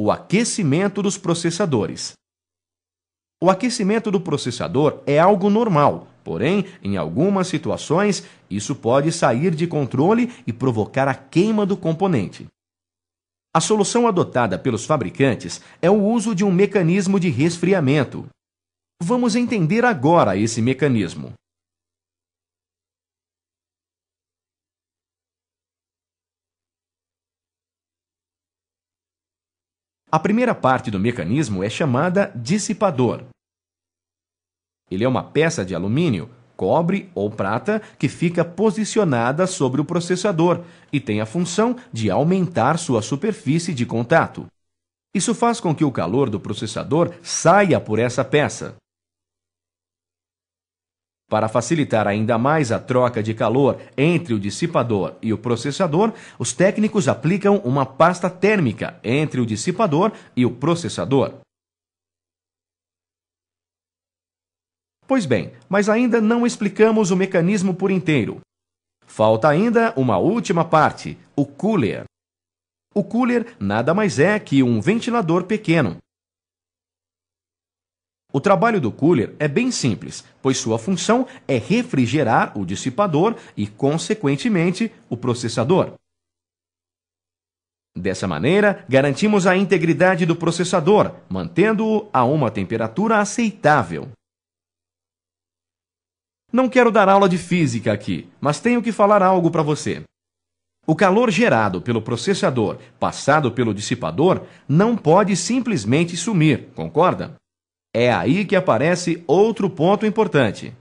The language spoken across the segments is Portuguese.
O aquecimento dos processadores. O aquecimento do processador é algo normal, porém, em algumas situações, isso pode sair de controle e provocar a queima do componente. A solução adotada pelos fabricantes é o uso de um mecanismo de resfriamento. Vamos entender agora esse mecanismo. A primeira parte do mecanismo é chamada dissipador. Ele é uma peça de alumínio, cobre ou prata que fica posicionada sobre o processador e tem a função de aumentar sua superfície de contato. Isso faz com que o calor do processador saia por essa peça. Para facilitar ainda mais a troca de calor entre o dissipador e o processador, os técnicos aplicam uma pasta térmica entre o dissipador e o processador. Pois bem, mas ainda não explicamos o mecanismo por inteiro. Falta ainda uma última parte, o cooler. O cooler nada mais é que um ventilador pequeno. O trabalho do cooler é bem simples, pois sua função é refrigerar o dissipador e, consequentemente, o processador. Dessa maneira, garantimos a integridade do processador, mantendo-o a uma temperatura aceitável. Não quero dar aula de física aqui, mas tenho que falar algo para você. O calor gerado pelo processador, passado pelo dissipador, não pode simplesmente sumir, concorda? É aí que aparece outro ponto importante.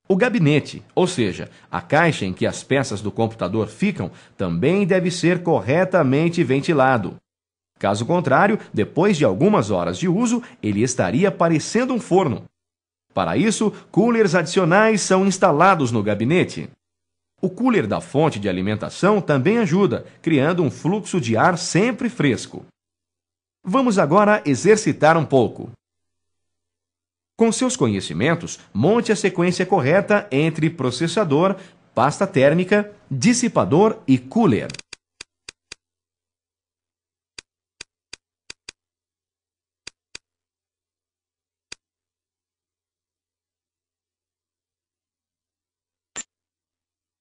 O gabinete, ou seja, a caixa em que as peças do computador ficam, também deve ser corretamente ventilado. Caso contrário, depois de algumas horas de uso, ele estaria parecendo um forno. Para isso, coolers adicionais são instalados no gabinete. O cooler da fonte de alimentação também ajuda, criando um fluxo de ar sempre fresco. Vamos agora exercitar um pouco. Com seus conhecimentos, monte a sequência correta entre processador, pasta térmica, dissipador e cooler.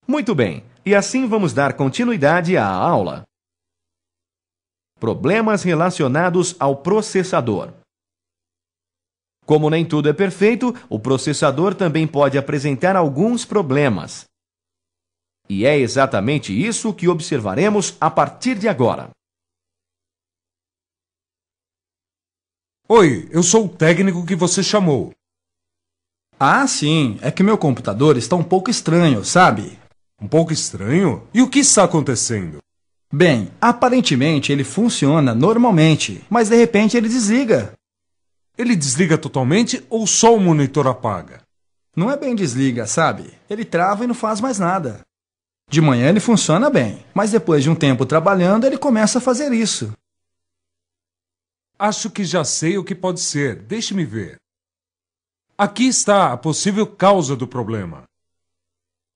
Muito bem, e assim vamos dar continuidade à aula. Problemas relacionados ao processador. Como nem tudo é perfeito, o processador também pode apresentar alguns problemas. E é exatamente isso que observaremos a partir de agora. Oi, eu sou o técnico que você chamou. Ah, sim, é que meu computador está um pouco estranho, sabe? Um pouco estranho? E o que está acontecendo? Bem, aparentemente ele funciona normalmente, mas de repente ele desliga. Ele desliga totalmente ou só o monitor apaga? Não é bem desliga, sabe? Ele trava e não faz mais nada. De manhã ele funciona bem, mas depois de um tempo trabalhando ele começa a fazer isso. Acho que já sei o que pode ser. Deixe-me ver. Aqui está a possível causa do problema.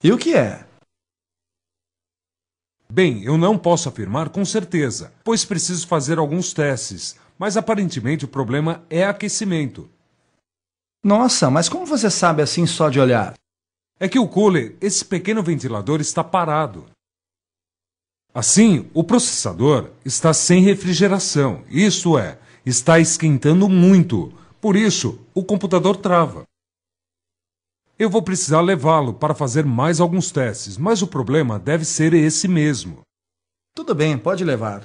E o que é? Bem, eu não posso afirmar com certeza, pois preciso fazer alguns testes, mas aparentemente o problema é aquecimento. Nossa, mas como você sabe assim só de olhar? É que o cooler, esse pequeno ventilador, está parado. Assim, o processador está sem refrigeração, isto é, está esquentando muito. Por isso, o computador trava. Eu vou precisar levá-lo para fazer mais alguns testes, mas o problema deve ser esse mesmo. Tudo bem, pode levar.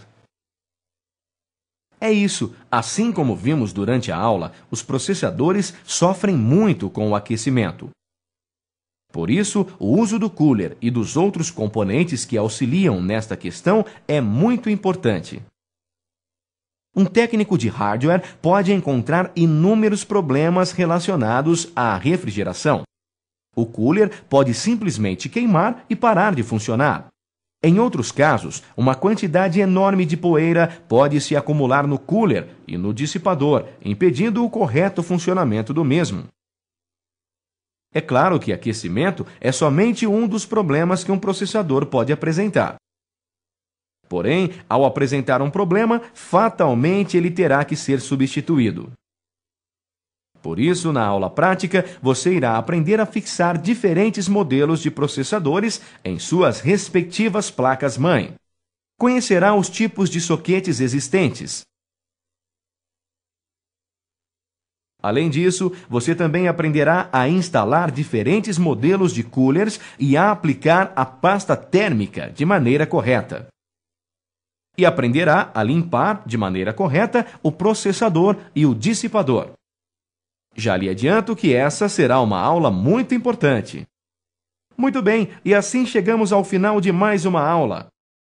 É isso. Assim como vimos durante a aula, os processadores sofrem muito com o aquecimento. Por isso, o uso do cooler e dos outros componentes que auxiliam nesta questão é muito importante. Um técnico de hardware pode encontrar inúmeros problemas relacionados à refrigeração. O cooler pode simplesmente queimar e parar de funcionar. Em outros casos, uma quantidade enorme de poeira pode se acumular no cooler e no dissipador, impedindo o correto funcionamento do mesmo. É claro que aquecimento é somente um dos problemas que um processador pode apresentar. Porém, ao apresentar um problema, fatalmente ele terá que ser substituído. Por isso, na aula prática, você irá aprender a fixar diferentes modelos de processadores em suas respectivas placas-mãe. Conhecerá os tipos de soquetes existentes. Além disso, você também aprenderá a instalar diferentes modelos de coolers e a aplicar a pasta térmica de maneira correta. E aprenderá a limpar de maneira correta o processador e o dissipador. Já lhe adianto que essa será uma aula muito importante. Muito bem, e assim chegamos ao final de mais uma aula.